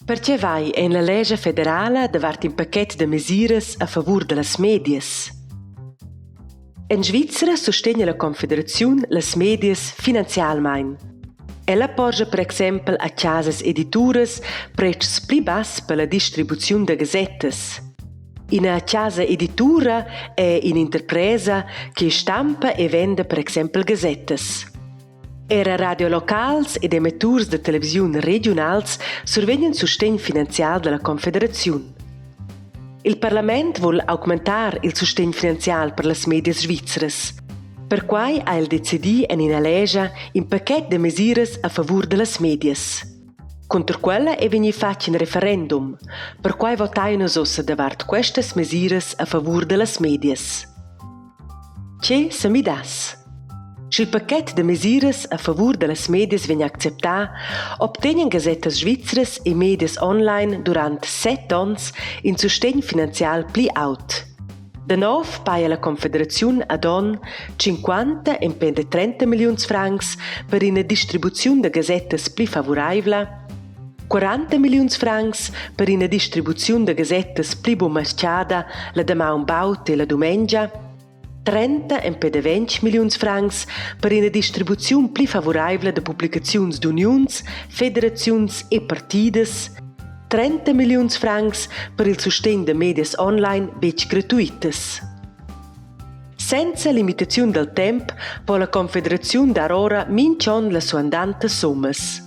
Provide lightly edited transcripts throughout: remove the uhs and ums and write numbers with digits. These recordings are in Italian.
Perché vai in la legge federale davart un paquet de mesures a favur de las medias. In Svizzera sostegna la Confederazione las medias finanzialmein. Ella porge per exempel a casas edituras precs pli bass per la distribuzione de gazettes. Una casa editura è un'interpresa che stampa e vende per exempel gazettes. Era radio locals ed emetturs de televisione regionals survegnan sustegn finanzial della Confederazione. Il Parlament vuol aumentar il sustegn finanzial per las medias svizzeras. Per quai ha il decidi en ina legge un paquet de mesures a favur de las medias. Contro quella è vegni fatg un referendum, per quai votaiano ossa davart questas mesures a favur de las medias. Che se mi das? Se il paquet de mesures a favur de las medias vegna acceptà, obtenien gazettas svizzeras e medias online durant 7 ans in sustegn finanzial pli aut. De nov paia la Confederazione ad on 50 e pende 30 milions francs per una distribuzione de gazettas pli favoraivla, 40 milions francs per una distribuzione de gazettas pli bumarciada la damaun baut e la domengia, 30 e pede 20 milions francs per una distribuzione pli favoraivla de publicaziuns d'unions, federaziuns e partidas, 30 milions francs per il sustegn de medias online bec gratuitas. Senza limitazione del tempo, può la Confederazione dar ora mincion la sua andante sommas.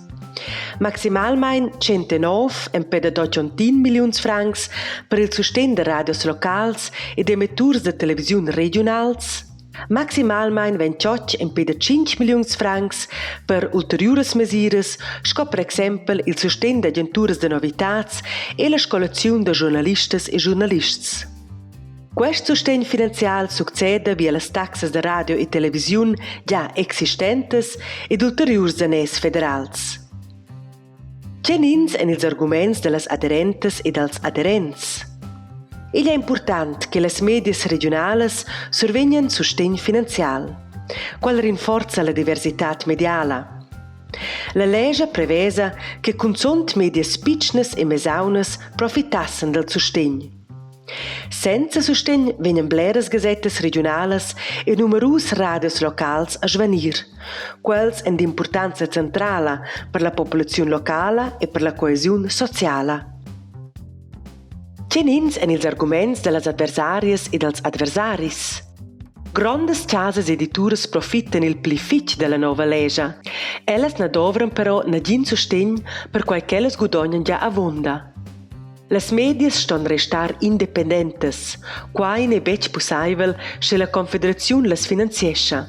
Maximalmein 109 e pede 200 milions francs per il sustegn de radios locals ed emetturs de televisione regionals, maximalmein 28 e pede 5 milions francs per ulteriores mesures, sco per exempel il sustegn de agenturas de novitats e la scolazione de giornalistas e giornalists. Questo sustegn finanzial succede via las taxas de radio e televisione già existentes ed ulteriors danès federals. Cianins en ils arguments de las aderentes e dels aderents. Il è important che las medias regionales survegnan sustegn finanzial, qual rinforza la diversitat mediala. La legge prevesa che consont medias pitschnas e mesaunas profitassen del sustegn. Senza sustegn vegnan bleras gazettes regionales e numerus radios locals a svanir, quels en d'importanza centrala per la popolazione locala e per la coesione sociala. Cianins en ils arguments de las adversarias e dels adversaris. Grandes casas edituras profittan il pli fitg della nova legge. Ellas na dovran però nadin sustegn per quai ch'ellas gudognan già avonda. Las medias ston restar independentes, quai ne bec pussaivel se la Confederazione las finanziescha.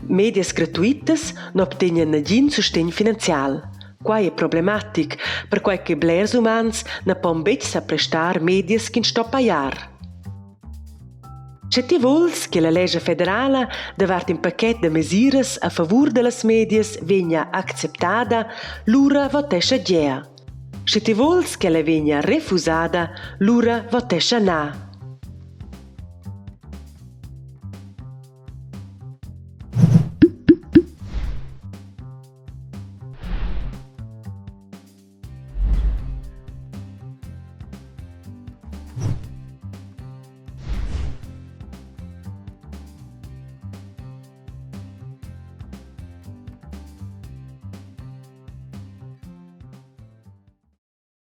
Medias gratuitas n'obtenien nadin sustegn finanzial. Quai è problematic, per quai che blers umans na pon bec sa prestar medias kin sto paiar. Se ti vols che la legge federale davart un paquet de mesures a favur de las medias vegna acceptada, l'ura votescha gea. Se ti vols che la vegna refusada, l'ura votescha na.